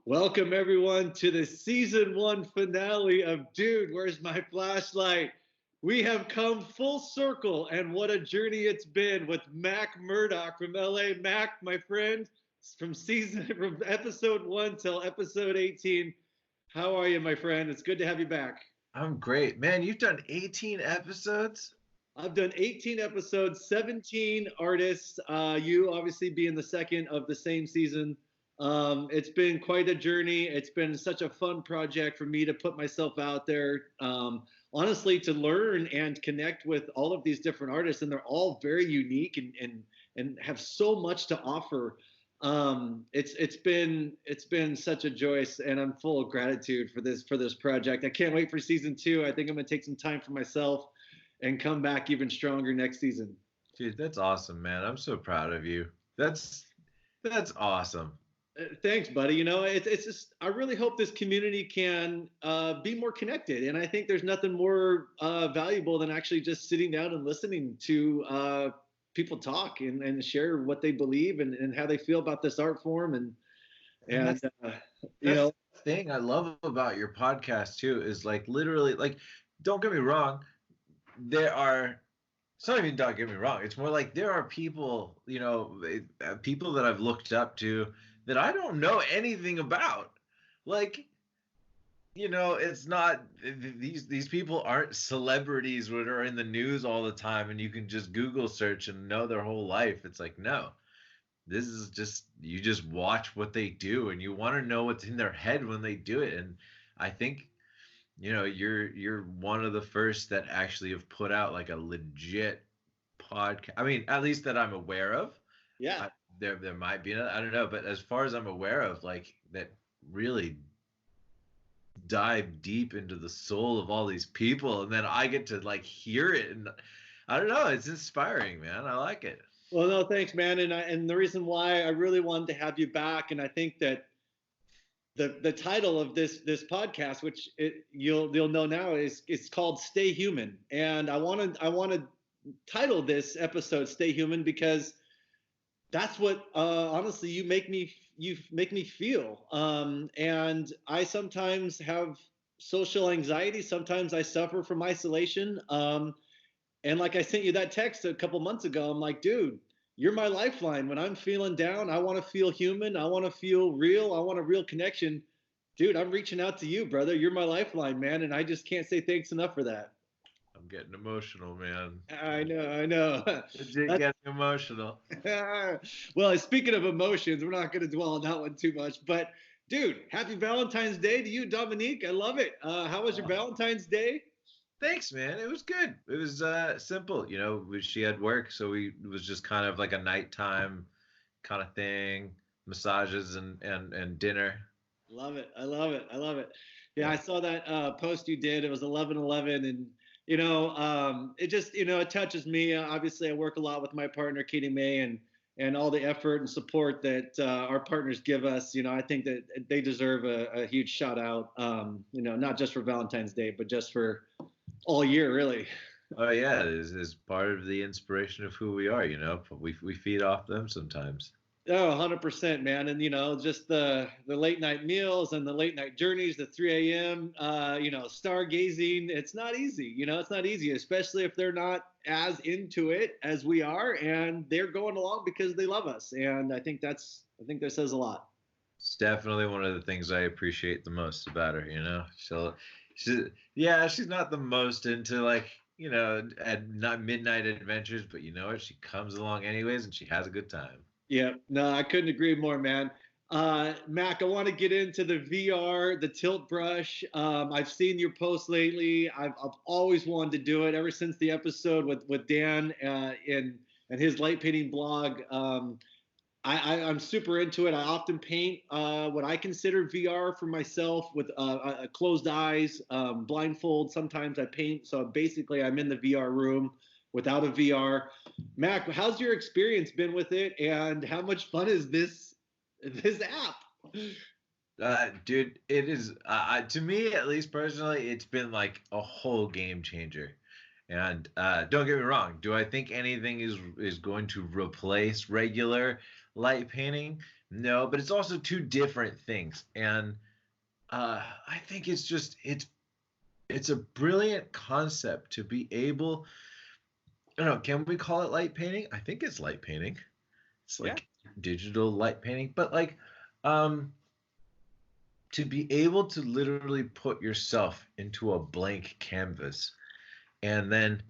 Welcome everyone to the season one finale of Dude, Where's My Flashlight? We have come full circle, and what a journey it's been with Mack Murdoc from LA. Mack, my friend, from episode 1 till episode 18. How are you, my friend? It's good to have you back. I'm great. Man, you've done 18 episodes? I've done 18 episodes, 17 artists. You obviously being the second of the same season. It's been quite a journey. It's been such a fun project for me to put myself out there. Honestly, to learn and connect with all of these different artists, and they're all very unique and have so much to offer. It's been such a joy, and I'm full of gratitude for this project. I can't wait for season 2. I think I'm gonna take some time for myself and come back even stronger next season. Dude, that's awesome, man. I'm so proud of you. That's awesome. Thanks, buddy. It's just I really hope this community can be more connected, and I think there's nothing more valuable than actually just sitting down and listening to people talk and share what they believe and how they feel about this art form And and that's you that's know the thing I love about your podcast too, is like literally like don't get me wrong, there are it's not even don't get me wrong. It's more like there are people, people that I've looked up to that I don't know anything about. Like, it's not these people aren't celebrities that are in the news all the time and you can just Google search and know their whole life. It's like, no. This is just you just watch what they do and you want to know what's in their head when they do it. And I think you're one of the first that actually have put out like a legit podcast. I mean, at least that I'm aware of. yeah. There might be, I don't know, but as far as I'm aware of, like that really dive deep into the soul of all these people, and then I get to like hear it, and I don't know, it's inspiring, man. I like it. Well, no, thanks, man. And the reason why I really wanted to have you back, and I think that the title of this podcast, which you'll know now, is it's called Stay Human, and I want to title this episode Stay Human because that's what honestly you make me feel. And I sometimes have social anxiety. Sometimes I suffer from isolation. And like I sent you that text a couple months ago, I'm like, dude, you're my lifeline. When I'm feeling down, I want to feel human. I want to feel real. I want a real connection. Dude, I'm reaching out to you, brother. You're my lifeline, man. And I just can't say thanks enough for that. I'm getting emotional, man. I know, I know. Legit getting emotional. Well, speaking of emotions, we're not going to dwell on that one too much. But, dude, happy Valentine's Day to you, Dominique. I love it. How was your Valentine's Day? Thanks, man. It was good. It was simple. She had work, so it was just kind of like a nighttime kind of thing, massages and dinner. Love it. I love it. I love it. Yeah, Yeah. I saw that post you did. It was 11/11, and it just it touches me. Obviously, I work a lot with my partner Katie May, and all the effort and support that our partners give us. I think that they deserve a huge shout out. Not just for Valentine's Day, but just for all year, really. Oh yeah, it is part of the inspiration of who we are. We feed off them sometimes. Oh, 100%, man. And just the late night meals and the late night journeys, the 3 a.m. Stargazing. It's not easy. It's not easy, especially if they're not as into it as we are, and they're going along because they love us. And I think that says a lot. It's definitely one of the things I appreciate the most about her. She's not the most into like at not midnight adventures, but you know what? She comes along anyways, and she has a good time. Yeah, no, I couldn't agree more, man. Mac, I want to get into the VR, the tilt brush. I've seen your posts lately. I've always wanted to do it ever since the episode with Dan and his light painting blog. I'm super into it. I often paint what I consider VR for myself with closed eyes, blindfold. Sometimes I paint. So basically, I'm in the VR room without a VR. Mac, how's your experience been with it, and how much fun is this app? Dude, it is to me at least personally, it's been like a whole game changer. And don't get me wrong, do I think anything is going to replace regular light painting? No, but it's also two different things. And I think it's a brilliant concept to be able. I don't know, can we call it light painting? I think it's light painting. It's Yeah. like digital light painting, but like um to be able to literally put yourself into a blank canvas and then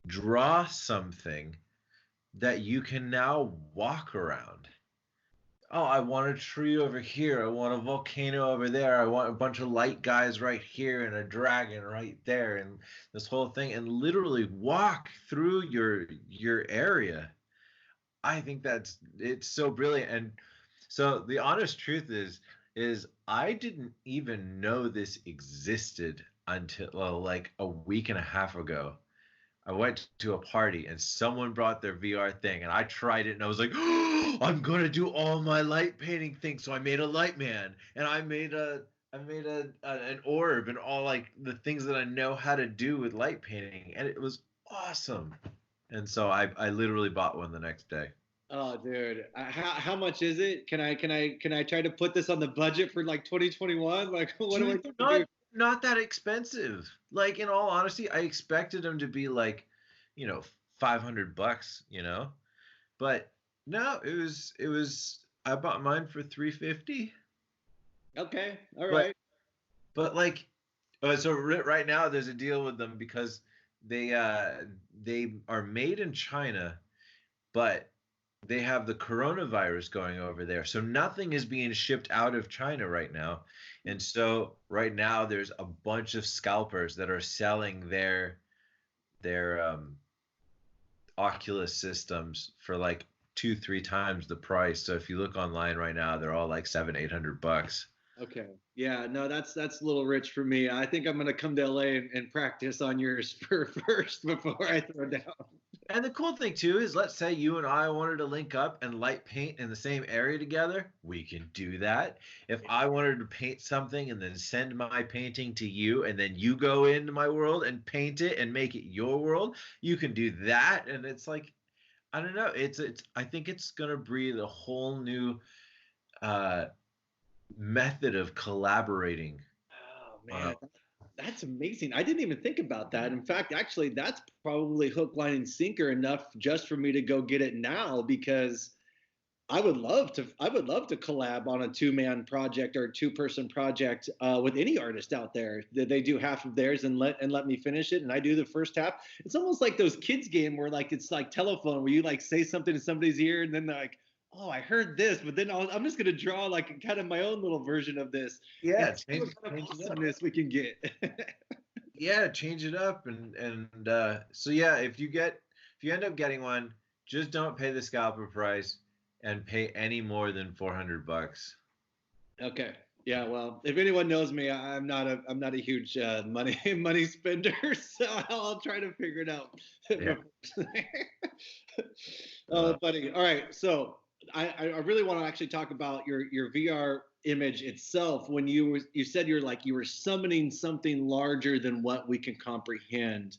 draw something that you can now walk around. Oh, I want a tree over here. I want a volcano over there. I want a bunch of light guys right here and a dragon right there and this whole thing and literally walk through your area. I think it's so brilliant. And so the honest truth is I didn't even know this existed until like a week and a half ago. I went to a party and someone brought their VR thing and I tried it and I was like, oh, I'm gonna do all my light painting things. So I made a light man and I made an orb and all like the things that I know how to do with light painting and it was awesome. And so I literally bought one the next day. Oh, dude, how much is it? Can I try to put this on the budget for like 2021? Like, what do I Dude, need they're to do? not that expensive. Like in all honesty, I expected them to be like, you know, $500, you know. But no, it was I bought mine for 350. Okay, all But right. but like so right now there's a deal with them because they they are made in China, but they have the coronavirus going over there. So nothing is being shipped out of China right now. And so right now there's a bunch of scalpers that are selling their Oculus systems for like 2, 3 times the price. So if you look online right now, they're all like 700, $800. Okay. Yeah, no, that's a little rich for me. I think I'm gonna come to LA and practice on yours first before I throw down. And the cool thing too is, let's say you and I wanted to link up and light paint in the same area together, we can do that. If I wanted to paint something and then send my painting to you, and then you go into my world and paint it and make it your world, you can do that. And it's like, I don't know, it's I think it's gonna breathe a whole new uh, method of collaborating. Oh On a, man, that's amazing. I didn't even think about that. In fact, actually, that's probably hook, line, and sinker enough just for me to go get it now because I would love to collab on a two-man project or a two-person project with any artist out there. They do half of theirs and let me finish it, and I do the first half. It's almost like those kids game where like it's like telephone where you like say something in somebody's ear and then they're like, "Oh, I heard this," but then I'm just gonna draw like kind of my own little version of this and yeah, see what kind of change it up. awesomeness we can get. Yeah, change it up and so yeah, if you end up getting one, just don't pay the scalper price and pay any more than $400. Okay. Yeah, well, if anyone knows me, I'm not a huge money spender, so I'll try to figure it out. Yeah. Oh, Uh, buddy. All right. So I really want to actually talk about your VR image itself. When you said you were summoning something larger than what we can comprehend,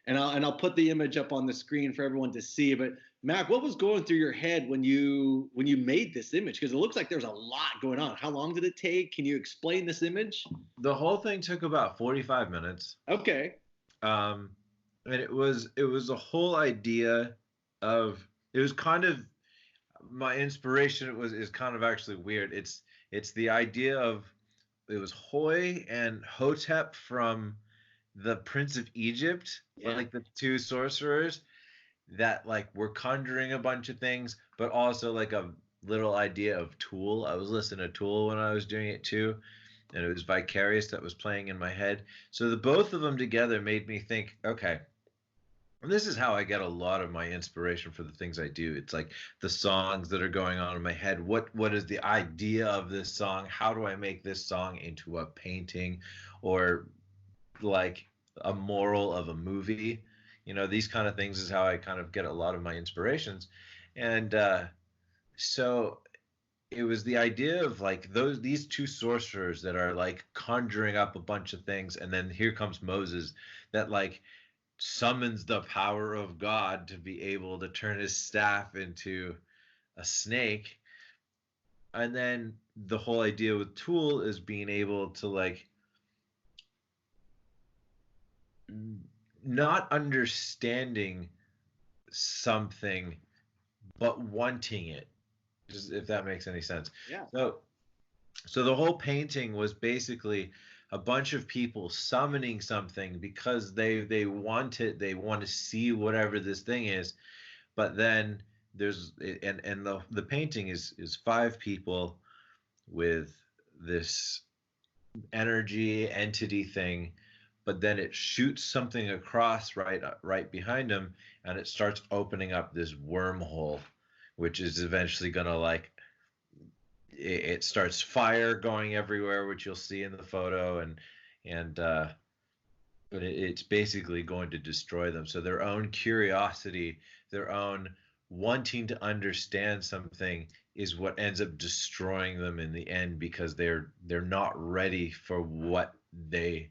and I'll put the image up on the screen for everyone to see. But Mac, what was going through your head when you made this image? Because it looks like there's a lot going on. How long did it take? Can you explain this image? the whole thing took about 45 minutes. Okay. Um, and it was a whole idea of, it was kind of my inspiration. It was is kind of actually weird. It's the idea of, it was Hoy and Hotep from the Prince of Egypt, were Yeah. like the two sorcerers that like were conjuring a bunch of things, but also like a little idea of Tool. I was listening to Tool when I was doing it too, and it was Vicarious that was playing in my head. So the both of them together made me think, okay, and this is how I get a lot of my inspiration for the things I do. It's like the songs that are going on in my head. What is the idea of this song? How do I make this song into a painting or like a moral of a movie? These kind of things is how I kind of get a lot of my inspirations. And so it was the idea of like these two sorcerers that are like conjuring up a bunch of things, and then here comes Moses that like summons the power of God to be able to turn his staff into a snake. And then the whole idea with Tool is being able to like not understanding something but wanting it, just if that makes any sense. Yeah. So the whole painting was basically a bunch of people summoning something because they want it, they want to see whatever this thing is. But then there's and the painting is five people with this energy entity thing, but then it shoots something across right behind him, and it starts opening up this wormhole, which is eventually gonna like it starts fire going everywhere, which you'll see in the photo, and but it's basically going to destroy them. So their own curiosity, their own wanting to understand something is what ends up destroying them in the end, because they're not ready for what they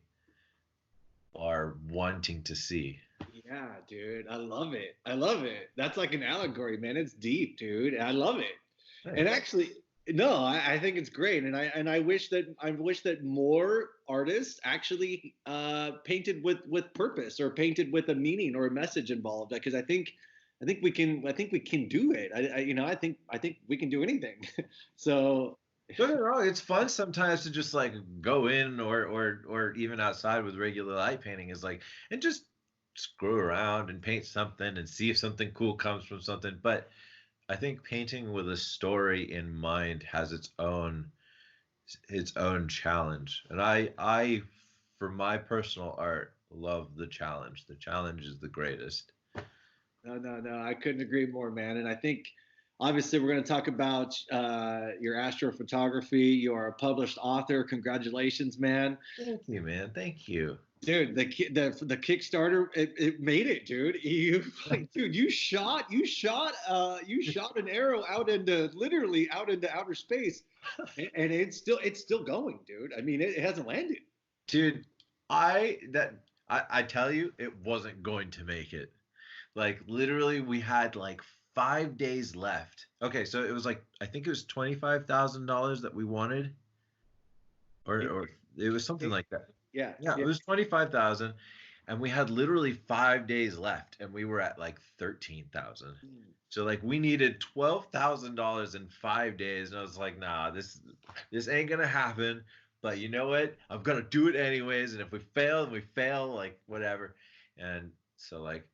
are wanting to see. Yeah, dude. I love it. I love it. That's like an allegory, man. It's deep, dude. I love it. And actually, no, I think it's great. And I wish that more artists actually painted with purpose, or painted with a meaning or a message involved. Because I think we can do it. I think we can do anything. So Don't get me wrong, it's fun sometimes to just like go in or even outside with regular light painting is like and just screw around and paint something and see if something cool comes from something. But I think painting with a story in mind has its own challenge. And I for my personal art love the challenge. The challenge is the greatest. no, no, no. I couldn't agree more, man. And I think obviously we're going to talk about your astrophotography. You are a published author. Congratulations, man. Thank you, man. Thank you. Dude, the Kickstarter, it made it, dude. Dude, you shot an arrow out into literally out into outer space, and it's still going, dude. I mean, it hasn't landed. Dude, I tell you, it wasn't going to make it. Like literally, we had like 5 days left. Okay, so it was like I think it was $25,000 that we wanted, or it was something like that. Yeah, Yeah, it yeah. was 25,000, and we had literally 5 days left, and we were at like 13,000. So like we needed $12,000 in 5 days, and I was like, nah, this ain't gonna happen. But you know what? I'm gonna do it anyways, and if we fail, then we fail, like whatever. And so like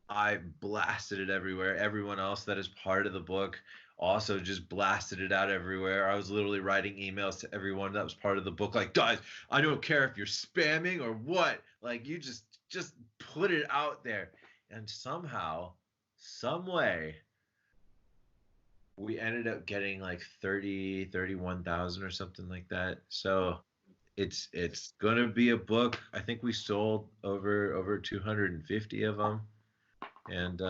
I blasted it everywhere. Everyone else that is part of the book also just blasted it out everywhere. I was literally writing emails to everyone that was part of the book, like, guys, I don't care if you're spamming or what. Like, you just put it out there. And somehow, some way, we ended up getting like 31,000 or something like that. So it's gonna be a book. I think we sold over 250 of them. And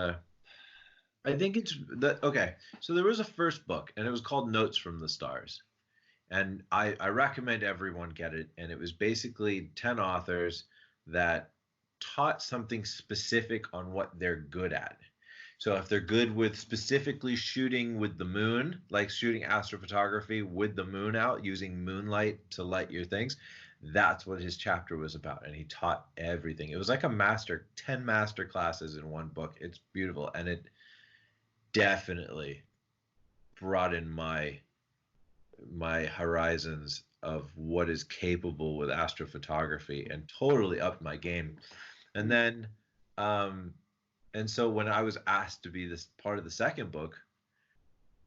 I think it's that okay. So there was a first book, and it was called Notes from the Stars, and I recommend everyone get it. And it was basically 10 authors that taught something specific on what they're good at. So if they're good with specifically shooting with the moon, like shooting astrophotography with the moon out, using moonlight to light your things, that's what his chapter was about. And he taught everything. It was like 10 master classes in one book. It's beautiful. And it definitely broadened my horizons of what is capable with astrophotography and totally upped my game. And then and so when I was asked to be this part of the second book,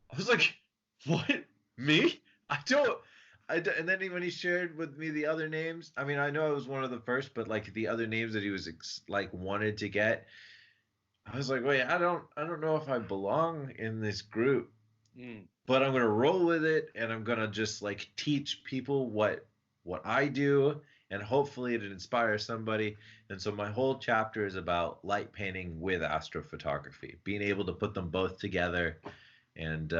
I was like, "What? Me? I don't." And then when he shared with me the other names, I mean, I know I was one of the first, but like the other names that he was like wanted to get, I was like, "Wait, I don't know if I belong in this group, Mm. but I'm gonna roll with it, and I'm gonna just like teach people what I do, and hopefully it inspires somebody." And so my whole chapter is about light painting with astrophotography, being able to put them both together, and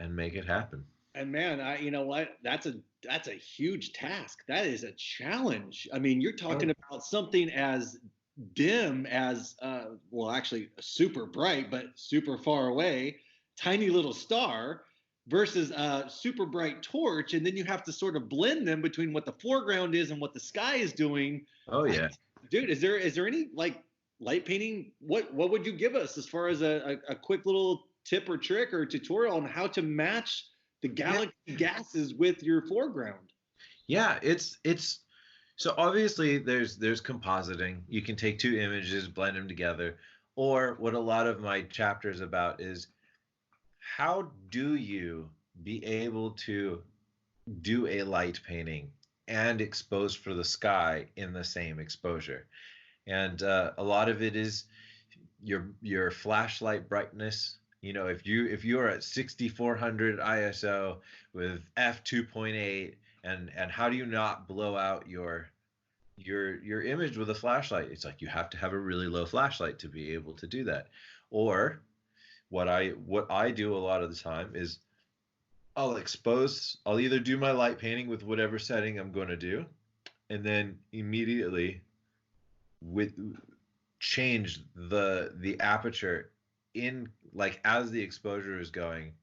and make it happen. And man, you know what? That's a huge task. That is a challenge. I mean, you're talking about something as dim as well, actually super bright, but super far away, tiny little star versus a super bright torch, and then you have to sort of blend them between what the foreground is and what the sky is doing. Oh yeah. Dude, is there any like light painting? What would you give us as far as a quick little tip or trick or tutorial on how to match the galaxy gases with your foreground? Yeah, it's so obviously there's compositing. You can take two images, blend them together, or what a lot of my chapters about is how do you be able to do a light painting and expose for the sky in the same exposure. And a lot of it is your flashlight brightness. You know, if you are at 6400 ISO with f2.8, and how do you not blow out your image with a flashlight? It's like you have to have a really low flashlight to be able to do that. Or what I do a lot of the time is I'll either do my light painting with whatever setting I'm going to do, and then immediately with change the aperture in like as the exposure is going,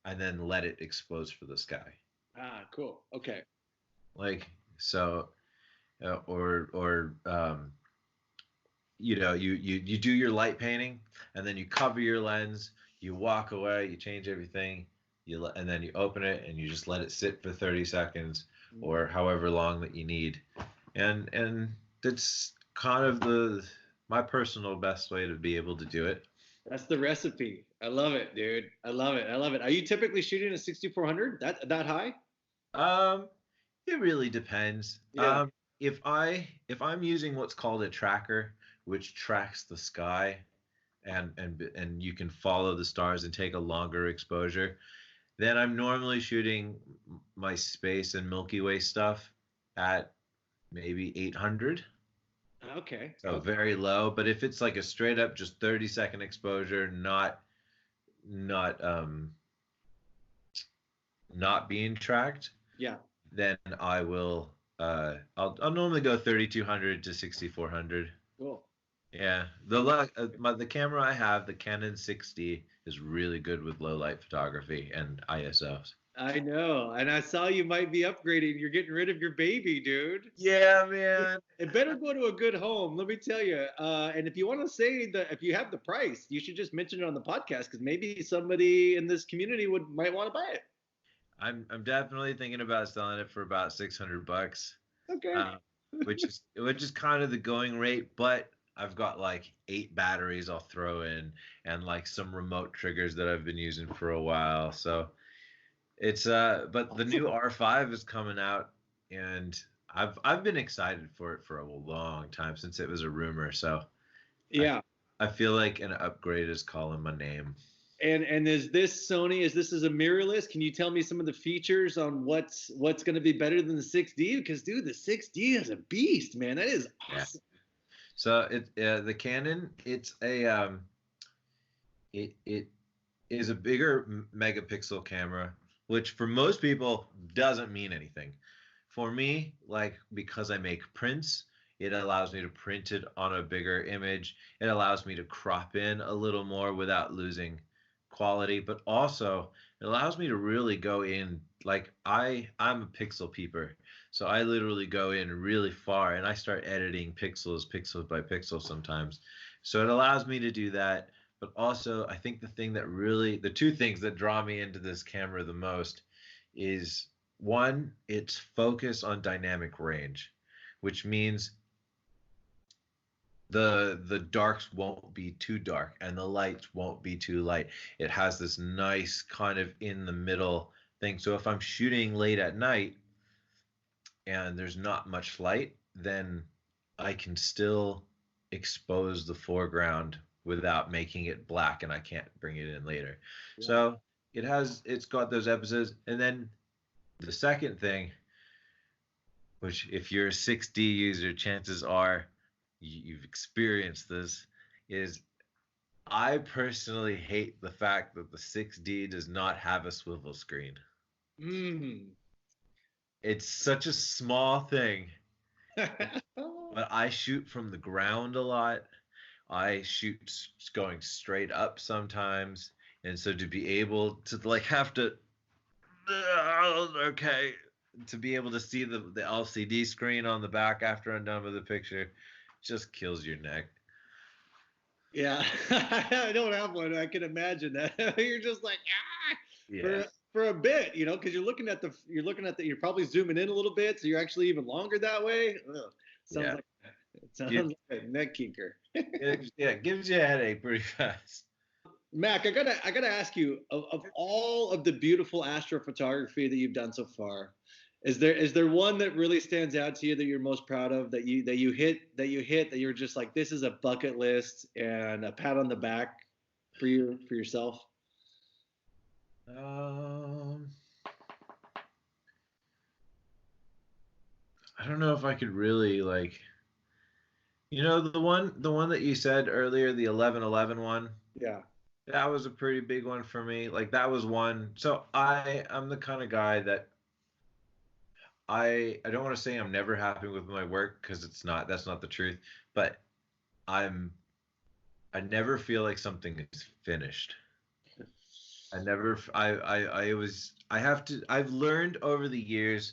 and then let it expose for the sky. Ah, cool. Okay. Like so, or you do your light painting, and then you cover your lens, you walk away, you change everything, and then you open it and you just let it sit for 30 seconds or however long that you need, and that's kind of the my personal best way to be able to do it. That's the recipe. I love it, dude. I love it. I love it. Are you typically shooting a 6400? That high? Um, it really depends. Yeah. If I'm using what's called a tracker, which tracks the sky, and you can follow the stars and take a longer exposure, then I'm normally shooting my space and Milky Way stuff at maybe 800. Okay. So Okay. very low. But if it's like a straight up just 30-second exposure, not not being tracked, Yeah. then I will I'll normally go 3200 to 6400. Cool. Yeah, the camera I have, the Canon 6D, is really good with low light photography and ISOs. I know. And I saw you might be upgrading. You're getting rid of your baby, dude. Yeah, man. It better go to a good home, let me tell you. And if you want to say that, if you have the price, you should just mention it on the podcast because maybe somebody in this community might want to buy it. I'm definitely thinking about selling it for about $600, Okay. uh, which is kind of the going rate. But I've got like 8 batteries I'll throw in, and like some remote triggers that I've been using for a while. So it's but the new R5 is coming out, and I've been excited for it for a long time since it was a rumor. So I Yeah. I feel like an upgrade is calling my name. And is this Sony? Is this a mirrorless? Can you tell me some of the features on what's going to be better than the 6D? Because dude, the 6D is a beast, man. That is Yeah. awesome. So the Canon, it is a bigger megapixel camera, which for most people doesn't mean anything. For me, like because I make prints, it allows me to print it on a bigger image. It allows me to crop in a little more without losing quality, but also it allows me to really go in like I'm a pixel peeper. So I literally go in really far and I start editing pixels by pixel sometimes. So it allows me to do that. But also, I think the two things that draw me into this camera the most is one, its focus on dynamic range, which means the darks won't be too dark and the lights won't be too light. It has this nice kind of in the middle thing. So if I'm shooting late at night and there's not much light, then I can still expose the foreground without making it black and I can't bring it in later. Yeah. So it's got those episodes. And then the second thing, which if you're a 6D user, chances are you've experienced this, is I personally hate the fact that the 6D does not have a swivel screen. Mm. It's such a small thing, but I shoot from the ground a lot. I shoot going straight up sometimes, and so to be able to like have to okay to be able to see the LCD screen on the back after I'm done with the picture just kills your neck. Yeah, I don't have one. I can imagine that. You're just like Yeah. for a bit, because you're probably zooming in a little bit, so you're actually even longer that way. Ugh, Yeah. sounds like a neck kinker. It gives you a headache pretty fast. Mac, I gotta ask you, of all of the beautiful astrophotography that you've done so far, is there one that really stands out to you that you're most proud of, that you hit that you're just like, this is a bucket list and a pat on the back for yourself? Um, I don't know if I could really like, the one that you said earlier, the 1111 one. Yeah. That was a pretty big one for me. Like that was one. So I'm the kind of guy that I don't want to say I'm never happy with my work because that's not the truth, but I'm I never feel like something is finished. I never I was I have to I've learned over the years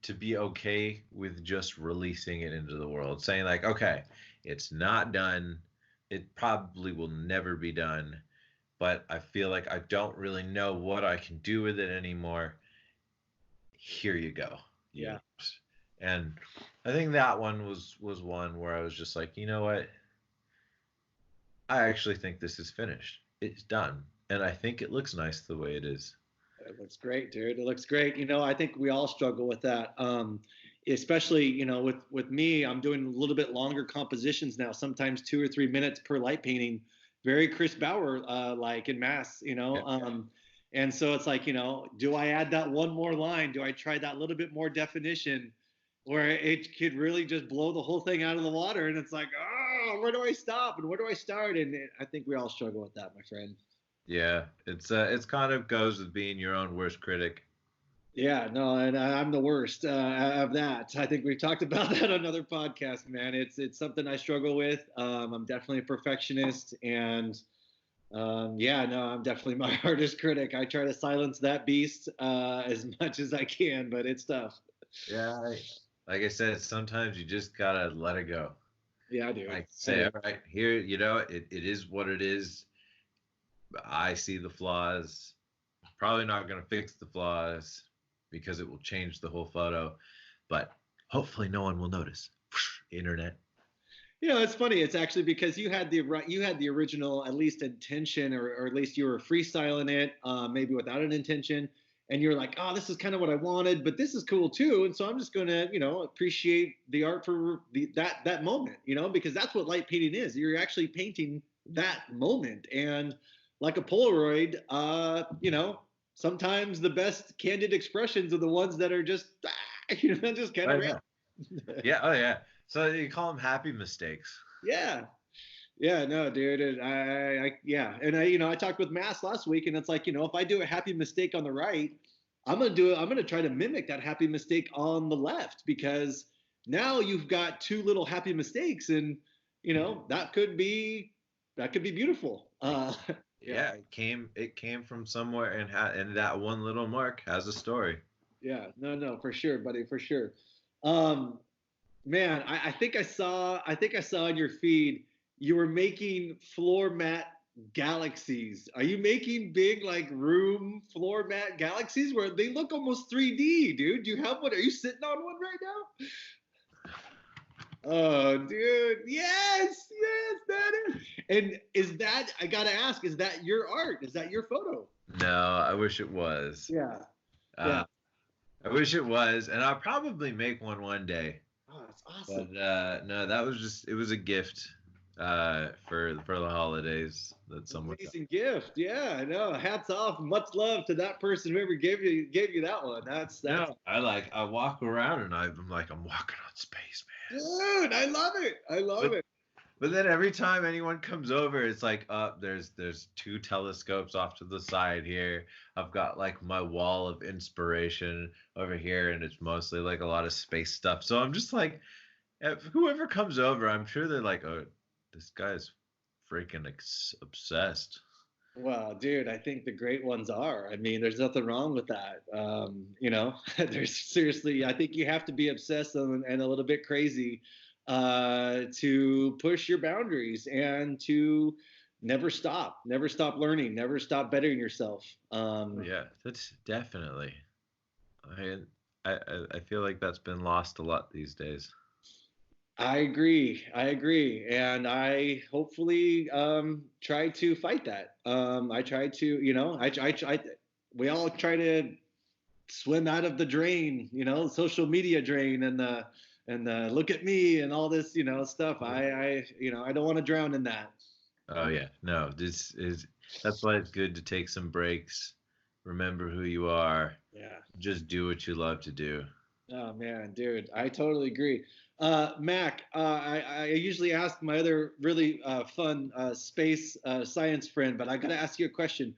to be okay with just releasing it into the world, saying like, okay, it's not done. It probably will never be done, but I feel like I don't really know what I can do with it anymore. Here you go. Yeah. And I think that one was one where I was just like, you know what? I actually think this is finished. It's done. And I think it looks nice the way it is. It looks great, dude. It looks great. I think we all struggle with that. Especially, with me, I'm doing a little bit longer compositions now, sometimes 2 or 3 minutes per light painting, very Chris Bauer like in mass, Yeah. and so it's like, do I add that one more line? Do I try that little bit more definition where it could really just blow the whole thing out of the water? And it's like, oh, where do I stop and where do I start? And I think we all struggle with that, my friend. Yeah, it's kind of goes with being your own worst critic. Yeah, no, and I'm the worst of that. I think we've talked about that on another podcast, man. It's something I struggle with. I'm definitely a perfectionist, and yeah, no, I'm definitely my hardest critic. I try to silence that beast as much as I can, but it's tough. Yeah, like I said, sometimes you just gotta let it go. Yeah, I do. Like say, all right, here, it is what it is. I see the flaws. Probably not gonna fix the flaws because it will change the whole photo, but hopefully no one will notice. Internet. It's funny. It's actually because you had the original, at least intention, or at least you were freestyling it, maybe without an intention, and you're like, oh, this is kind of what I wanted, but this is cool too, and so I'm just gonna, appreciate the art for that moment, because that's what light painting is. You're actually painting that moment, and like a Polaroid, sometimes the best candid expressions are the ones that are just, just kind of. Oh, yeah. Yeah. Oh yeah. So you call them happy mistakes. Yeah. Yeah, no, dude. And yeah. And I talked with Mass last week, and it's like, if I do a happy mistake on the right, I'm gonna try to mimic that happy mistake on the left, because now you've got two little happy mistakes, and that could be beautiful. Yeah, it came from somewhere, and that one little mark has a story. Yeah, no, for sure, buddy, for sure. Um, Man, I think I saw on your feed you were making floor mat galaxies. Are you making big like room floor mat galaxies where they look almost 3D, dude? Do you have one? Are you sitting on one right now? Oh, dude. Yes, that is. And I gotta ask, is that your art? Is that your photo? No, I wish it was. Yeah. Uh, I wish it was, and I'll probably make one day. Oh, that's awesome. But no, it was a gift for the holidays that someone got. Amazing gift. Yeah, I know. Hats off. Much love to that person, whoever gave you that one. That's No, I walk around and I'm like I'm walking on space, man. Dude, I love it. I love it. But then every time anyone comes over, it's like, there's two telescopes off to the side here. I've got like my wall of inspiration over here, and it's mostly like a lot of space stuff. So I'm just like, if whoever comes over, I'm sure they're like, oh, this guy's freaking obsessed. Well, dude, I think the great ones are. I mean, there's nothing wrong with that. There's seriously, I think you have to be obsessed and a little bit crazy to push your boundaries and to never stop learning, never stop bettering yourself. Yeah, that's definitely. I I feel like that's been lost a lot these days. I agree. I agree. And I hopefully try to fight that. I try to, we all try to swim out of the drain, social media drain and look at me and all this, stuff. I don't want to drown in that. Oh yeah, no, this is that's why it's good to take some breaks. Remember who you are. Yeah. Just do what you love to do. Oh man, dude, I totally agree. Mac, I usually ask my other really fun space science friend, but I got to ask you a question.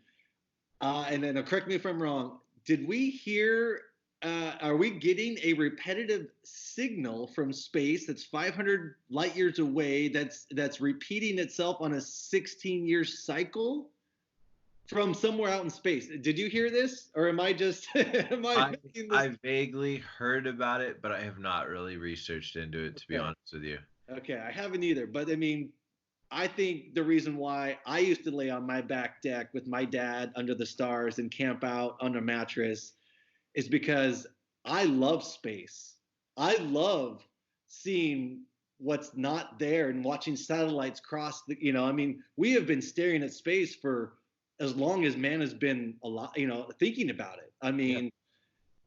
And then correct me if I'm wrong. Did we hear? Are we getting a repetitive signal from space that's 500 light years away? That's repeating itself on a 16-year cycle from somewhere out in space. Did you hear this, or am I just am I making this? I vaguely heard about it, but I have not really researched into it, to be Okay. honest with you. Okay, I haven't either. But I mean, I think the reason why I used to lay on my back deck with my dad under the stars and camp out on a mattress is because I love space. I love seeing what's not there and watching satellites cross I mean, we have been staring at space for as long as man has been alive, thinking about it. I Yeah. mean,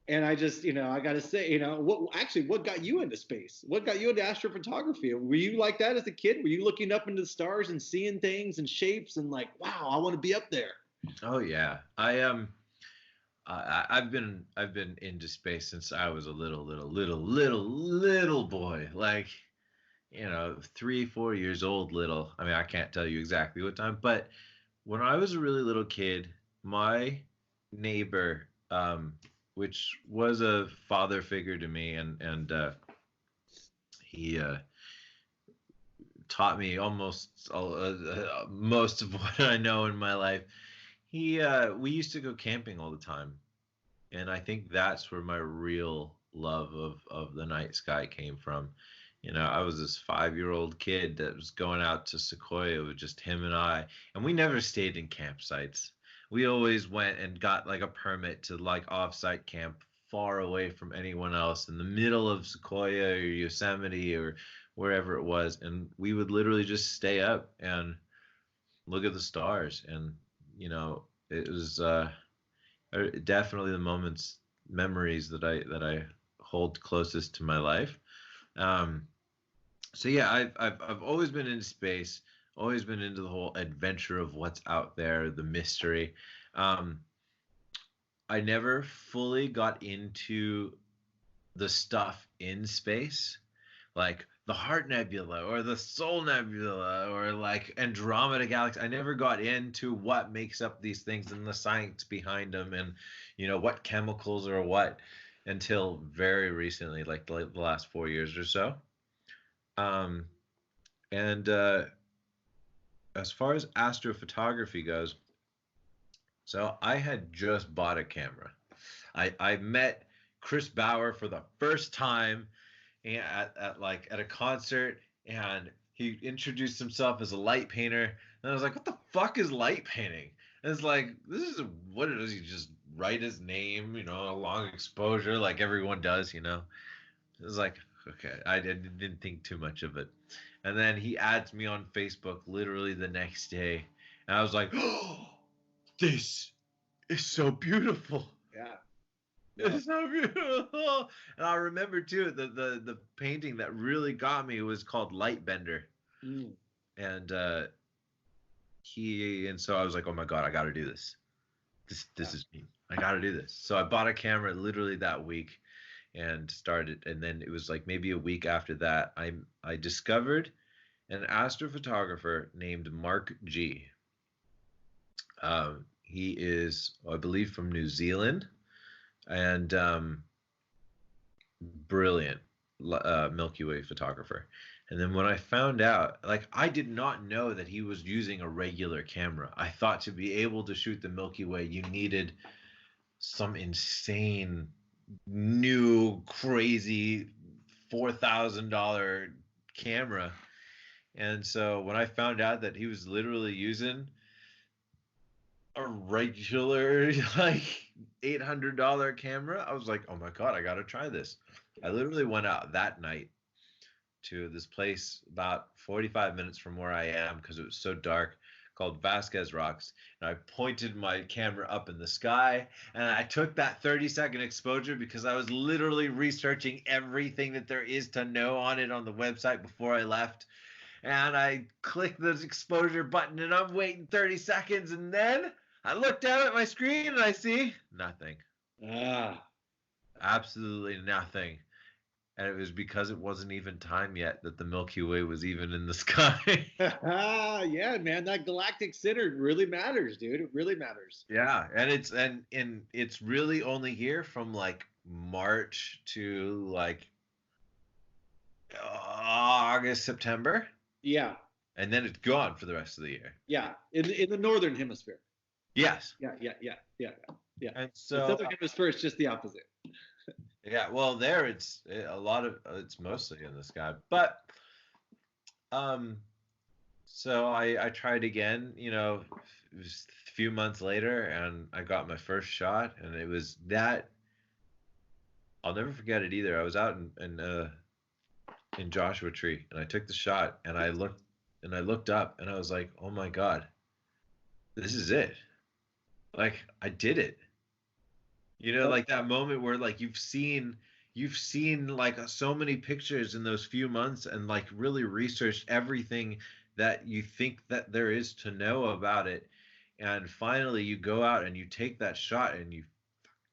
and I just, I got to say, what got you into space? What got you into astrophotography? Were you like that as a kid? Were you looking up into the stars and seeing things and shapes and like, wow, I want to be up there? Oh yeah. I've been into space since I was a little boy. Like, 3, 4 years old little. I mean, I can't tell you exactly what time, but when I was a really little kid, my neighbor, which was a father figure to me, and he taught me almost most of what I know in my life. We used to go camping all the time, and I think that's where my real love of the night sky came from. I was this 5-year-old kid that was going out to Sequoia with just him and I, and we never stayed in campsites. We always went and got like a permit to like offsite camp far away from anyone else in the middle of Sequoia or Yosemite or wherever it was, and we would literally just stay up and look at the stars. And it was definitely the memories that I hold closest to my life. um so yeah, I've always been into space, always been into the whole adventure of what's out there, the mystery. um I never fully got into the stuff in space, like the Heart Nebula or the Soul Nebula or like Andromeda Galaxy. I never got into what makes up these things and the science behind them, and what chemicals or what, until very recently, like the last 4 years or so. Um, and as far as astrophotography goes, so I had just bought a camera. I met Chris Bauer for the first time at a concert, and he introduced himself as a light painter, and I was like, what the fuck is light painting? And it's like, this is what it is. You just write his name, a long exposure like everyone does. It was like, okay, I didn't think too much of it. And then he adds me on Facebook literally the next day, and I was like, oh, this is so beautiful. Yeah. It's so beautiful. And I remember too, the painting that really got me was called Lightbender. Mm. And so I was like, oh my God, I gotta do this. This is me. I gotta do this. So I bought a camera literally that week and started, and then it was like maybe a week after that, I discovered an astrophotographer named Mark G. He is, I believe, from New Zealand, and brilliant Milky Way photographer. And then when I found out, like, I did not know that he was using a regular camera. I thought to be able to shoot the Milky Way, you needed some insane, new, crazy $4,000 camera. And so when I found out that he was literally using a regular, like, $800 camera, I was like, oh my God, I got to try this. I literally went out that night to this place about 45 minutes from where I am because it was so dark, called Vasquez Rocks. And I pointed my camera up in the sky, and I took that 30-second exposure because I was literally researching everything that there is to know on it on the website before I left. And I clicked the exposure button, and I'm waiting 30 seconds, and then I look down at my screen and I see nothing. Absolutely nothing. And it was because it wasn't even time yet that the Milky Way was even in the sky. Yeah, man, that galactic center really matters, dude. It really matters. Yeah, and it's really only here from like March to like August, September. Yeah. And then it's gone for the rest of the year. Yeah, in the northern hemisphere. Yes. Yeah. And so the southern hemisphere is just the opposite. Yeah, well, there it's a lot of it's mostly in the sky, but so I tried again, you know, it was a few months later, and I got my first shot, and it was that I'll never forget it either. I was out in Joshua Tree, and I took the shot, and I looked up, and I was like, oh my God, this is it. Like, I did it. You know, like that moment where like you've seen like so many pictures in those few months and like really researched everything that you think that there is to know about it. And finally you go out and you take that shot and you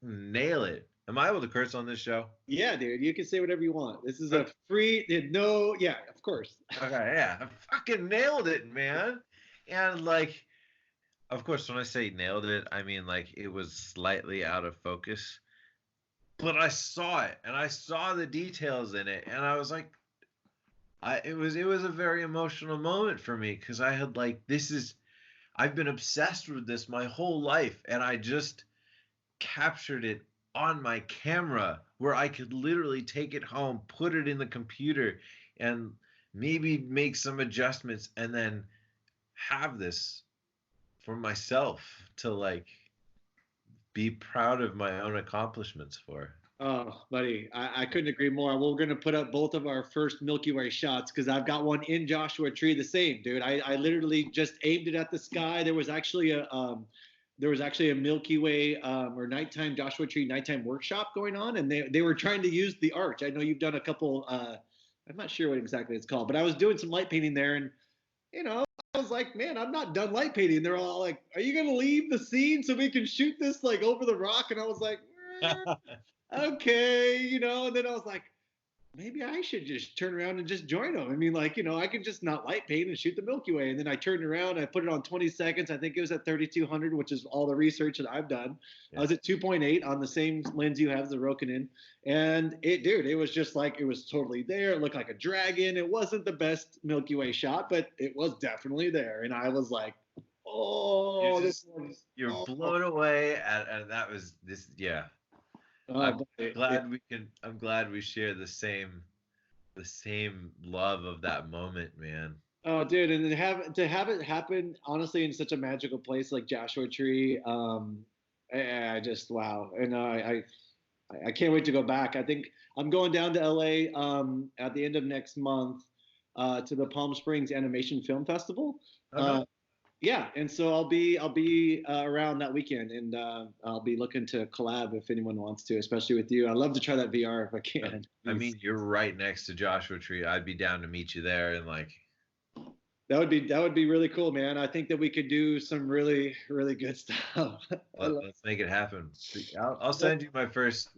nail it. Am I able to curse on this show? Yeah, dude, you can say whatever you want. This is a free, yeah, of course. Okay, yeah, I fucking nailed it, man. And like, of course, when I say nailed it, I mean like it was slightly out of focus, but I saw it and I saw the details in it, and I was like, it was a very emotional moment for me because I had like I've been obsessed with this my whole life, and I just captured it on my camera where I could literally take it home, put it in the computer, and maybe make some adjustments, and then have this for myself to like be proud of my own accomplishments for. Oh, buddy, I couldn't agree more. We're going to put up both of our first Milky Way shots because I've got one in Joshua Tree, the same, dude. I literally just aimed it at the sky. There was actually a Milky Way or nighttime Joshua Tree nighttime workshop going on, and they were trying to use the arch. I know you've done a couple. I'm not sure what exactly it's called, but I was doing some light painting there, and you know, I was like, man, I'm not done light painting. They're all like, are you going to leave the scene so we can shoot this like over the rock? And I was like, okay, you know, and then I was like, maybe I should just turn around and just join them. I mean, like, you know, I could just not light paint and shoot the Milky Way. And then I turned around, I put it on 20 seconds. I think it was at 3200, which is all the research that I've done. Yeah. I was at 2.8 on the same lens you have, the Rokinon. And it was just like, it was totally there. It looked like a dragon. It wasn't the best Milky Way shot, but it was definitely there. And I was like, oh, you're blown away. And that was this, yeah. I'm glad we share the same love of that moment, man. Oh, dude, and to have it happen honestly in such a magical place like Joshua Tree, I just wow, and I can't wait to go back. I think I'm going down to LA at the end of next month to the Palm Springs Animation Film Festival. Yeah, and so I'll be around that weekend, and I'll be looking to collab if anyone wants to, especially with you. I'd love to try that VR if I can. I mean, you're right next to Joshua Tree. I'd be down to meet you there, and like, That would be really cool, man. I think that we could do some really really good stuff. Let's make it happen. I'll send you my first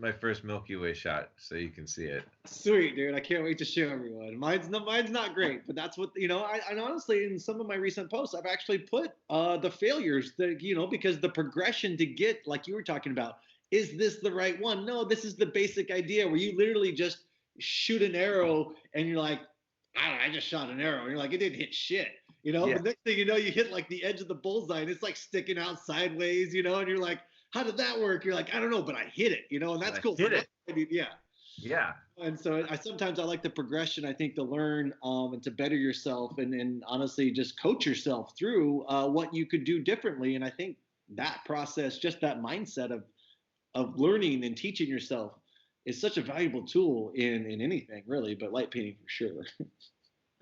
Milky Way shot so you can see it. Sweet, dude. I can't wait to show everyone. Mine's not great, but that's what, and honestly, in some of my recent posts, I've actually put the failures that, because the progression to get, like you were talking about, is this the right one? No, this is the basic idea where you literally just shoot an arrow and you're like, I just shot an arrow. And you're like, it didn't hit shit. Yeah. But next thing you know, you hit like the edge of the bullseye and it's like sticking out sideways, and you're like, how did that work? You're like, I don't know, but I hit it, and that's cool. Hit it. Yeah. Yeah. And so I like the progression, I think, to learn and to better yourself and honestly just coach yourself through what you could do differently. And I think that process, just that mindset of learning and teaching yourself is such a valuable tool in anything really, but light painting for sure.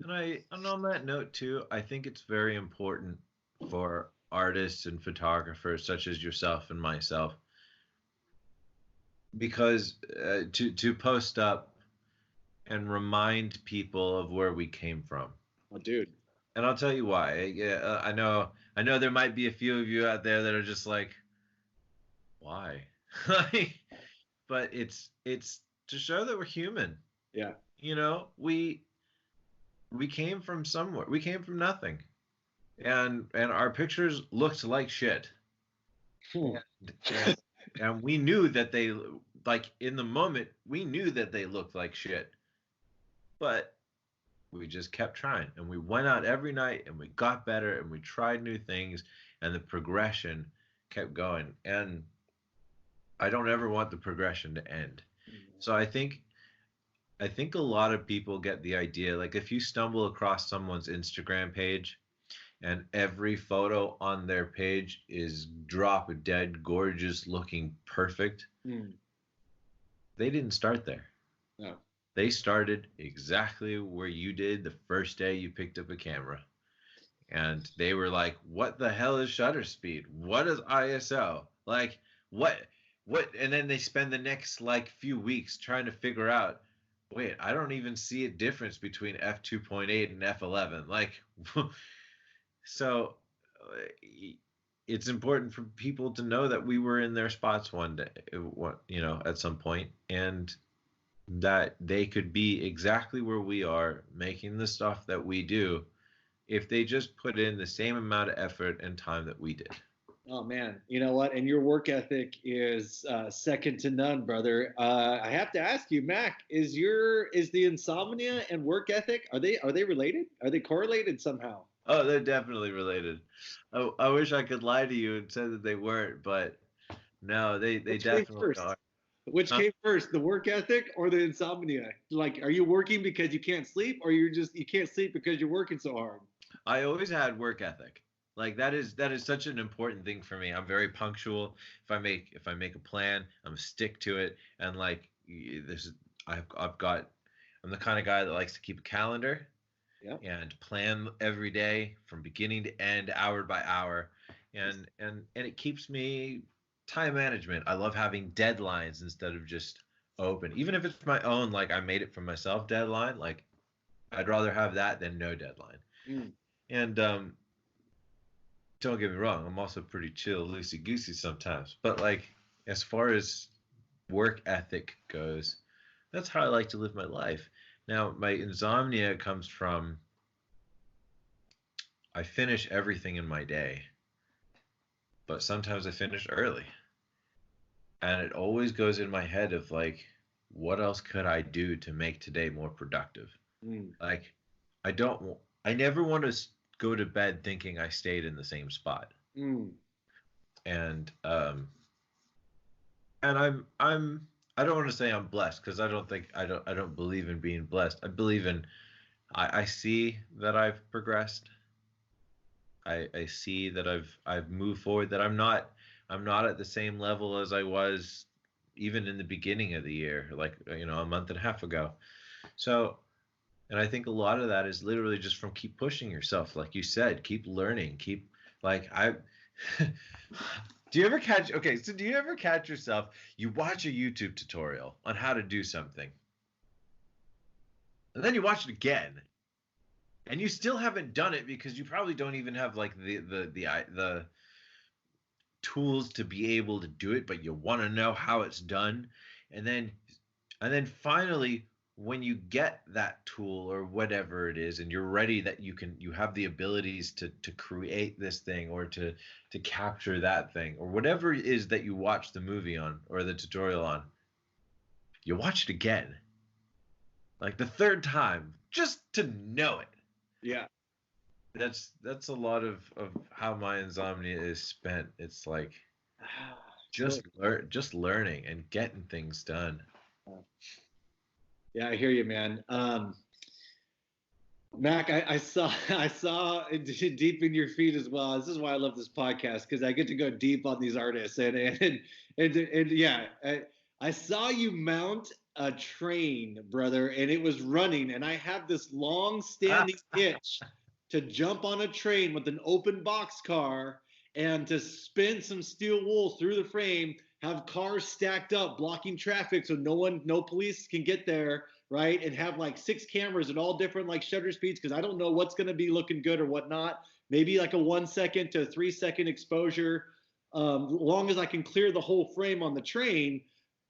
And on that note too, I think it's very important for artists and photographers such as yourself and myself, because to post up and remind people of where we came from. Oh, dude. And I'll tell you why. Yeah, I know there might be a few of you out there that are just like, why? But it's to show that we're human. Yeah. We came from somewhere. We came from nothing. And our pictures looked like shit. And we knew that they, like, in the moment, we knew that they looked like shit. But we just kept trying. And we went out every night and we got better and we tried new things and the progression kept going. And I don't ever want the progression to end. So I think a lot of people get the idea, like if you stumble across someone's Instagram page and every photo on their page is drop dead gorgeous looking perfect, they didn't start there. No. They started exactly where you did the first day you picked up a camera. And they were like, what the hell is shutter speed? What is ISO? Like, what? And then they spend the next like few weeks trying to figure out, wait, I don't even see a difference between f2.8 and f11. Like, so it's important for people to know that we were in their spots one day, at some point, and that they could be exactly where we are making the stuff that we do if they just put in the same amount of effort and time that we did. Oh man, you know what? And your work ethic is second to none, brother. I have to ask you, Mac, is the insomnia and work ethic, are they related? Are they correlated somehow? Oh, they're definitely related. I wish I could lie to you and say that they weren't, but no, they definitely are. Which came first, the work ethic or the insomnia? Like, are you working because you can't sleep, or you can't sleep because you're working so hard? I always had work ethic. Like that is such an important thing for me. I'm very punctual. If I make a plan, I'm gonna stick to it. And like I'm the kind of guy that likes to keep a calendar, and plan every day from beginning to end, hour by hour, and it keeps me time management. I love having deadlines instead of just open. Even if it's my own, like I made it for myself deadline, like I'd rather have that than no deadline. And don't get me wrong, I'm also pretty chill, loosey-goosey sometimes. But like, as far as work ethic goes, that's how I like to live my life. Now, my insomnia comes from I finish everything in my day, but sometimes I finish early. And it always goes in my head of like, what else could I do to make today more productive? Like, I never want to go to bed thinking I stayed in the same spot. And I don't want to say I'm blessed, because I don't believe in being blessed. I believe in I see that I've progressed. I see that I've moved forward, that I'm not at the same level as I was even in the beginning of the year, like a month and a half ago. So, and I think a lot of that is literally just from keep pushing yourself, like you said, keep learning, keep like do you ever catch yourself, you watch a YouTube tutorial on how to do something, and then you watch it again, And you still haven't done it because you probably don't even have like the tools to be able to do it, but you want to know how it's done. And then finally, when you get that tool or whatever it is, and you're ready, that you have the abilities to create this thing, or to capture that thing, or whatever it is that you watch the movie on or the tutorial on, you watch it again, like the third time, just to know it. Yeah. That's a lot of how my insomnia is spent. It's like just learning and getting things done. Yeah, I hear you, man. Mac, I saw I saw deep in your feed as well. This is why I love this podcast, because I get to go deep on these artists, and yeah, I saw you mount a train, brother, and it was running, and I have this long standing itch to jump on a train with an open box car and to spin some steel wool through the frame, have cars stacked up blocking traffic so no police can get there, right? And have like 6 cameras at all different like shutter speeds, because I don't know what's going to be looking good or whatnot. Maybe like a 1 second to 3 second exposure, long as I can clear the whole frame on the train.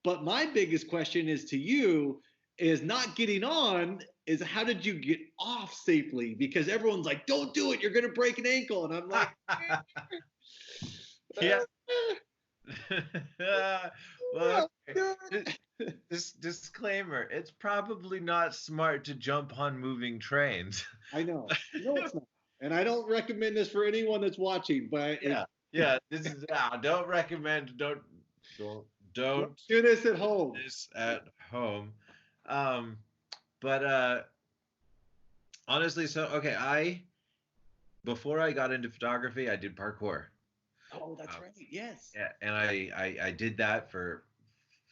But my biggest question is to you, is not getting on, is how did you get off safely? Because everyone's like, don't do it, you're going to break an ankle. And I'm like, yeah. Well, this disclaimer, it's probably not smart to jump on moving trains. I know. No, it's not. And I don't recommend this for anyone that's watching, but yeah, this is don't recommend, don't do this at home. This at home. But honestly, so okay, before I got into photography, I did parkour. Oh, that's right. Yes. Yeah, and I did that for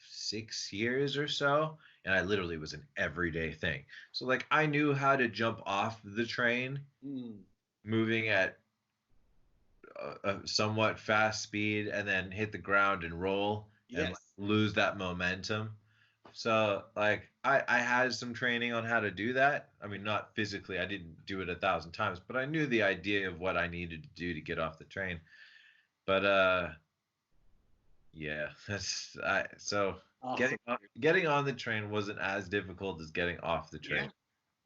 6 years or so, and I literally was an everyday thing. So like I knew how to jump off the train, moving at a somewhat fast speed, and then hit the ground and roll and like, lose that momentum. So like I had some training on how to do that. I mean, not physically, I didn't do it 1,000 times, but I knew the idea of what I needed to do to get off the train. But yeah, so awesome. Getting on the train wasn't as difficult as getting off the train. Yeah.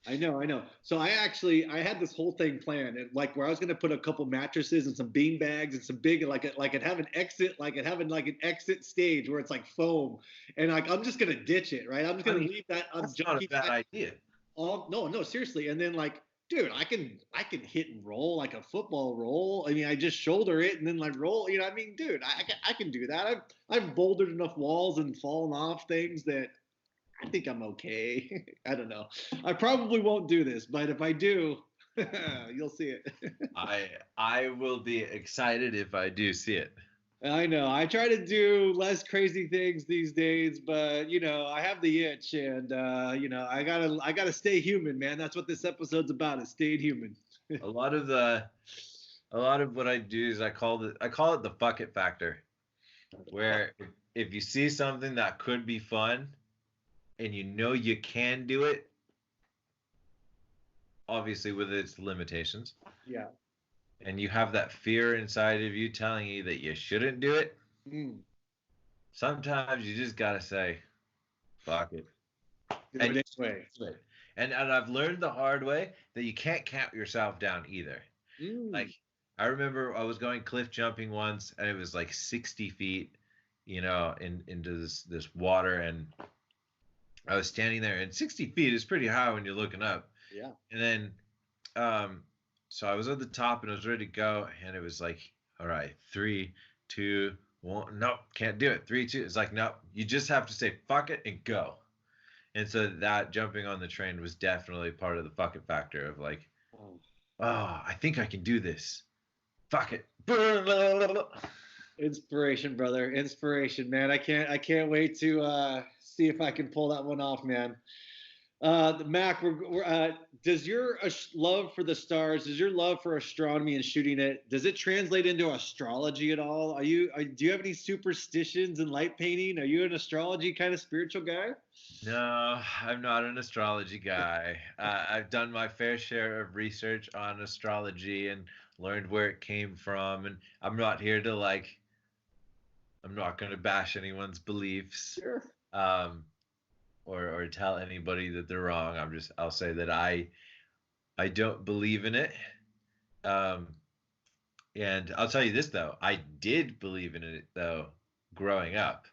I know. So I had this whole thing planned, and like where I was going to put a couple mattresses and some bean bags and some big like it have an exit, like it having like an exit stage where it's like foam, and like I'm just going to ditch it, right? I'm just going to leave that. That's not a bad idea. No, seriously. And then like, dude, I can hit and roll like a football roll. I mean, I just shoulder it and then like roll. You know, I mean, dude, I can do that. I've bouldered enough walls and fallen off things that I think I'm okay. I don't know. I probably won't do this, but if I do, you'll see it. I will be excited if I do see it. I know. I try to do less crazy things these days, but you know, I have the itch, and you know, I gotta stay human, man. That's what this episode's about, is staying human. a lot of what I do is I call it the fuck it factor, where if you see something that could be fun and you know you can do it, obviously with its limitations. Yeah. And you have that fear inside of you telling you that you shouldn't do it. Sometimes you just gotta say, fuck it. And I've learned the hard way that you can't count yourself down either. Like I remember I was going cliff jumping once, and it was like 60 feet, you know, into this water, and I was standing there, and 60 feet is pretty high when you're looking up. Yeah. And then so I was at the top and I was ready to go, and it was like, all right, 3, 2, 1, nope, can't do it. 3, 2. It's like, nope, you just have to say fuck it and go. And so that jumping on the train was definitely part of the fuck it factor of like, oh, I think I can do this. Fuck it. Inspiration, brother. Inspiration, man. I can't wait to see if I can pull that one off, man. Mac, does your love for the stars, does your love for astronomy and shooting it, does it translate into astrology at all? Do you have any superstitions in light painting? Are you an astrology kind of spiritual guy? No, I'm not an astrology guy. I've done my fair share of research on astrology and learned where it came from, and I'm not here to like. I'm not going to bash anyone's beliefs, Sure. um, or tell anybody that they're wrong. I'll say that I don't believe in it. Um, and I'll tell you this though, I did believe in it though growing up.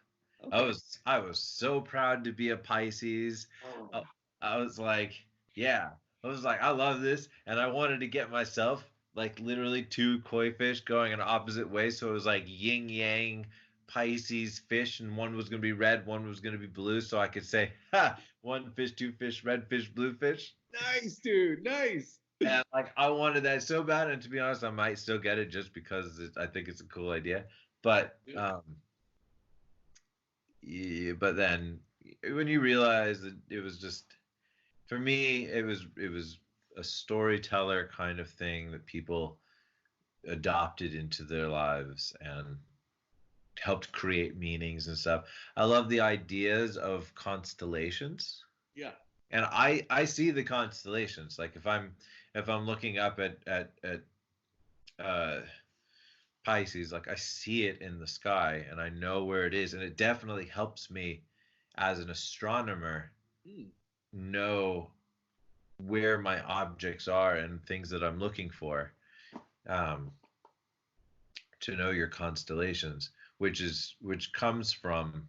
Okay. I was so proud to be a Pisces. Oh, I, I was like, yeah. I was like, I love this, and I wanted to get myself like literally two koi fish going in opposite ways. So it was like yin yang Pisces fish, and one was gonna be red, one was gonna be blue. So I could say, ha, one fish, two fish, red fish, blue fish. nice, dude. Nice. And like I wanted that so bad, and to be honest, I might still get it just because I think it's a cool idea. But yeah, but then when you realize that it was just for me, it was a storyteller kind of thing that people adopted into their lives and helped create meanings and stuff. I love the ideas of constellations, Yeah. and I see the constellations. Like if I'm looking up at uh Pisces, like I see it in the sky and I know where it is, and it definitely helps me as an astronomer Hmm. know where my objects are and things that I'm looking for. Um, to know your constellations, which comes from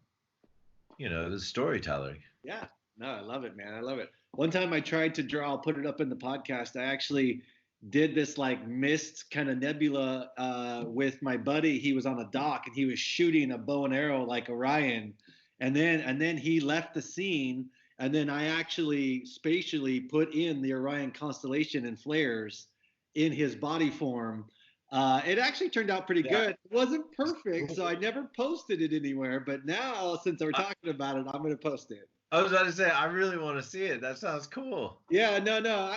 the storytelling. Yeah. No, I love it, man. I love it. One time I tried to draw, I'll put it up in the podcast. I actually did this like mist kind of nebula with my buddy. He was on a dock and he was shooting a bow and arrow like Orion. And then he left the scene. And then I actually spatially put in the Orion constellation and flares in his body form. It actually turned out pretty Yeah. good. It wasn't perfect, so I never posted it anywhere. But now, since we're I, talking about it, I'm going to post it. I was about to say I really want to see it. That sounds cool. Yeah, no.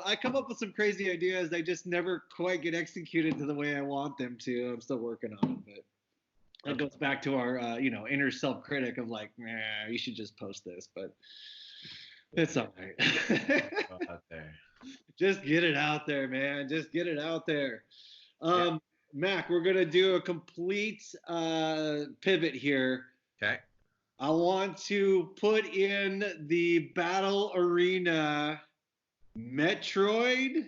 I come up with some crazy ideas. They just never quite get executed to the way I want them to. I'm still working on it, but that Okay. goes back to our, inner self-critic of like, nah, you should just post this. But it's all right. Go out there. Just get it out there, man. Just get it out there. Yeah. Um, Mac, we're gonna do a complete pivot here. Okay. I want to put in the battle arena Metroid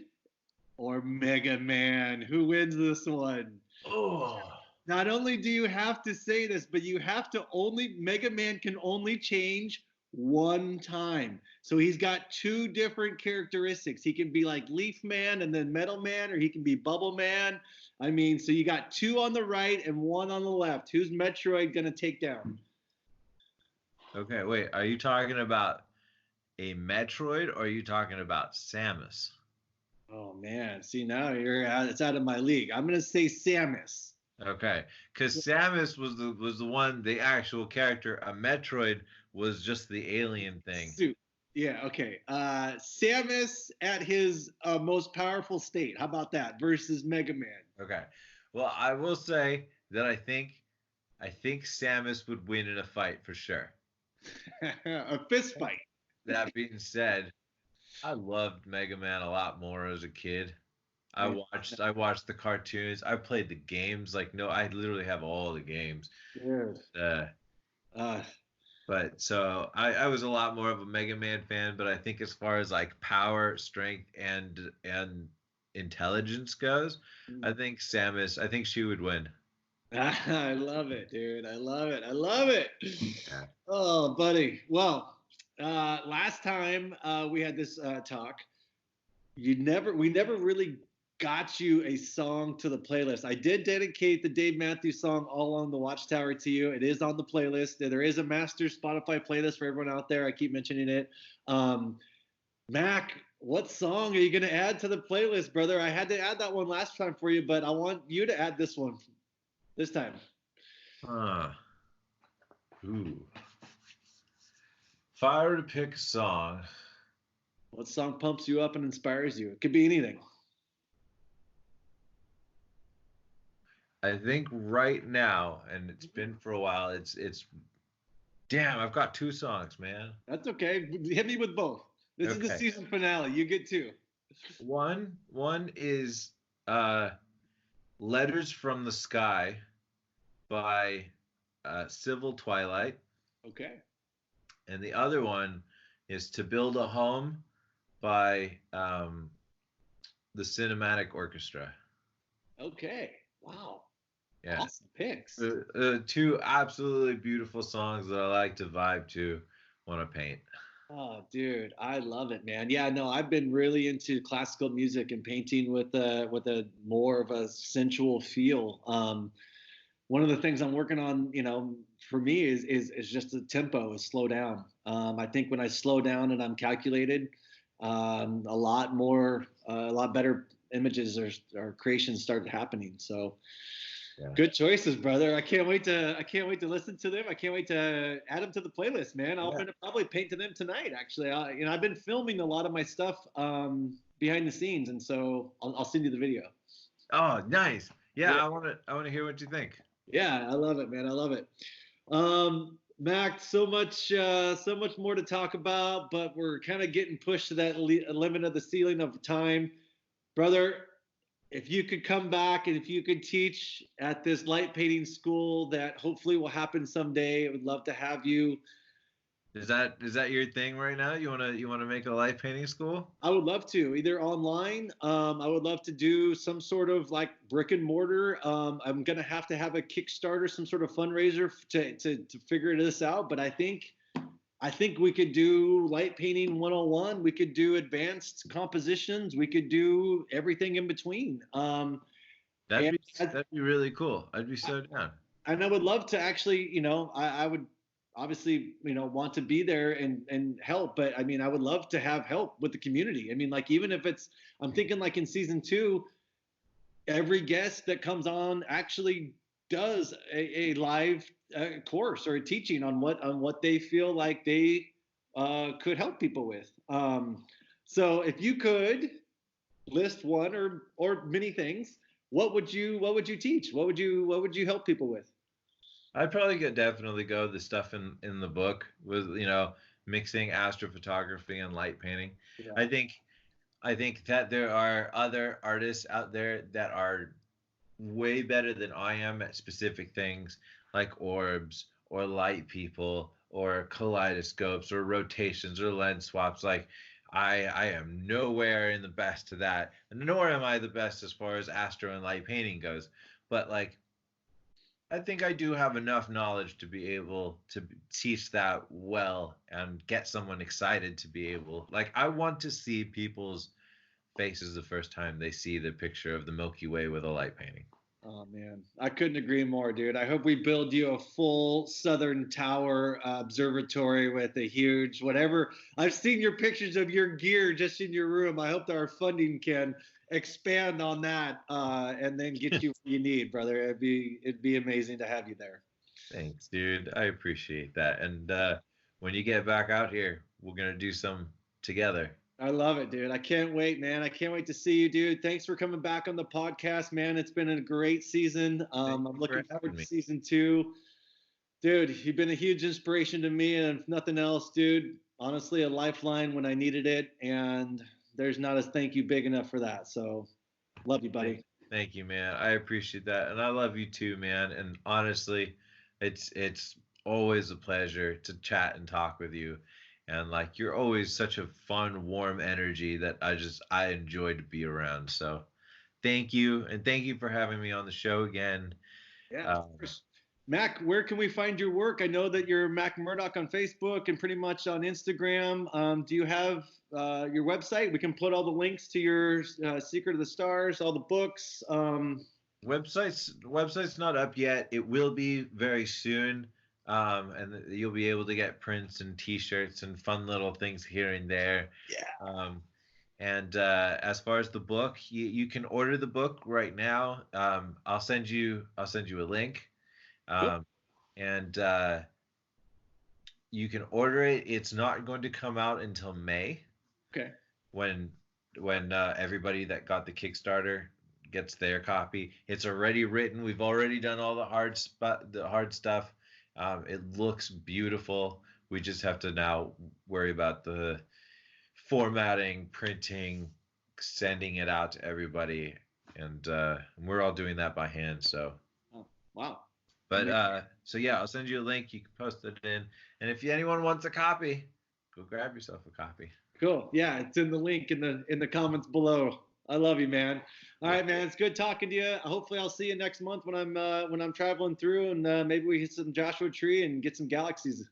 or Mega Man. Who wins this one? Oh. Not only do you have to say this, but you have to only Mega Man can only change one time. So he's got two different characteristics. He can be like Leaf Man and then Metal Man, or he can be Bubble Man. I mean, so you got two on the right and one on the left. Who's Metroid gonna take down? Okay. Wait. Are you talking about a Metroid or are you talking about Samus? Oh man, see now you're out, it's out of my league. I'm gonna say Samus. Okay, because Samus was the one, the actual character. A Metroid was just the alien thing. Suit. Yeah, okay. Samus at his most powerful state. How about that? Versus Mega Man. Okay, well, I will say that I think Samus would win in a fight for sure. A fist fight. That being said, I loved Mega Man a lot more as a kid. I Yeah. watched the cartoons. I played the games. Like no, I literally have all the games. Dude. Uh, Uh, But so I was a lot more of a Mega Man fan, but I think as far as like power, strength, and intelligence goes, I think she would win. I love it, dude. I love it. I love it. Yeah. Oh, buddy. Well, last time we had this talk, we never really got you a song to the playlist. I did dedicate the Dave Matthews song "All Along the Watchtower" to you. It is on the playlist. There is a master Spotify playlist for everyone out there. I keep mentioning it. Mac, what song are you going to add to the playlist, brother? I had to add that one last time for you, but I want you to add this one this time. Huh. Ooh. If I were to pick a song, What song pumps you up and inspires you? It could be anything. I think right now, and it's been for a while. It's damn. I've got two songs, man. That's okay. Hit me with both. This is the Okay. season finale. You get two. One is uh Letters from the Sky by Civil Twilight, Okay. and the other one is To Build a Home by the Cinematic Orchestra. Okay. Wow. Yeah. Awesome picks. Two absolutely beautiful songs that I like to vibe to when I paint. Oh, dude, I love it, man. Yeah, no, I've been really into classical music and painting with a more of a sensual feel. One of the things I'm working on, for me is just the tempo is slow down. I think when I slow down and I'm calculated, a lot better images or creations start happening. So Yeah. good choices, brother. I can't wait to listen to them. I can't wait to add them to the playlist, man. I'll Yeah. probably paint to them tonight. Actually, I've been filming a lot of my stuff behind the scenes, and so I'll send you the video. Oh, nice. Yeah, Yeah, I want to hear what you think. yeah, I love it, man. I love it. Mac, so much more to talk about, but we're kind of getting pushed to that limit of the ceiling of time, brother. If you could come back and if you could teach at this light painting school that hopefully will happen someday, I would love to have you. Is that your thing right now? You wanna make a light painting school? I would love to, either online. I would love to do some sort of like brick and mortar. I'm gonna have to have a Kickstarter, some sort of fundraiser to figure this out. But I think we could do light painting 101. We could do advanced compositions. We could do everything in between. That'd And be that'd be really cool. I'd be so down. I would love to actually, I would obviously, want to be there and help, but I mean, I would love to have help with the community. I mean, like even if I'm thinking like in season two, every guest that comes on actually does a live course or a teaching on what they feel like they could help people with. So if you could list one or many things, what would you teach? What would you help people with? I'd probably definitely go the stuff in the book with mixing astrophotography and light painting. Yeah. I think I think that there are other artists out there that are way better than I am at specific things like orbs or light people or kaleidoscopes or rotations or lens swaps. Like I am nowhere in the best to that, and nor am I the best as far as astro and light painting goes. But like I think I do have enough knowledge to be able to teach that well and get someone excited to be able. Like I want to see people's faces the first time they see the picture of the Milky Way with a light painting. Oh man, I couldn't agree more, dude. I hope we build you a full Southern Tower observatory with a huge whatever. I've seen your pictures of your gear just in your room. I hope that our funding can expand on that and then get you what you need, brother. It'd be amazing to have you there. Thanks, dude. I appreciate that. And when you get back out here, we're gonna do some together. I love it, dude. I can't wait, man. I can't wait to see you, dude. Thanks for coming back on the podcast, man. It's been a great season. Thank I'm you for looking having forward to me. season two. Dude, you've been a huge inspiration to me, and if nothing else, dude, honestly, a lifeline when I needed it. And there's not a thank you big enough for that. So, love you, Thank, buddy. thank you, man. I appreciate that, and I love you too, man. And honestly, it's always a pleasure to chat and talk with you. And like you're always such a fun, warm energy that I enjoy to be around. So thank you, and thank you for having me on the show again. Yeah, of Um, course. Mac, where can we find your work? I know that you're Mack Murdoc on Facebook and pretty much on Instagram. Do you have your website? We can put all the links to your Secret of the Stars, all the books. website's not up yet. It will be very soon. And you'll be able to get prints and T-shirts and fun little things here and there. Yeah. Um, and as far as the book, you can order the book right now. I'll send you a link, Cool. um, and you can order it. It's not going to come out until May. Okay. when everybody that got the Kickstarter gets their copy. It's already written. We've already done all the hard stuff. It looks beautiful. We just have to now worry about the formatting, printing, sending it out to everybody, and we're all doing that by hand. So, Oh, wow. but so yeah, I'll send you a link. You can post it in, and if anyone wants a copy, go grab yourself a copy. Cool. Yeah, it's in the link in the comments below. I love you, man. All right, man. It's good talking to you. Hopefully, I'll see you next month when I'm traveling through, and maybe we hit some Joshua Tree and get some galaxies.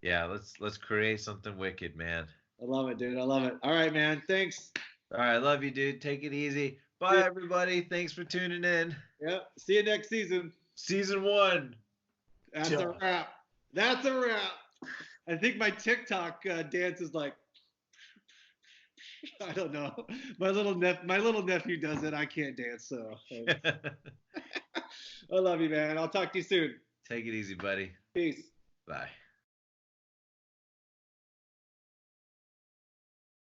Yeah, let's create something wicked, man. I love it, dude. I love it. All right, man. Thanks. All right, love you, dude. Take it easy. Bye, everybody. Thanks for tuning in. Yep. See you next season. Season 1. That's a wrap. That's a wrap. I think my TikTok dance is like, I don't know. My little nephew does it. I can't dance, so. I love you, man. I'll talk to you soon. Take it easy, buddy. Peace. Bye.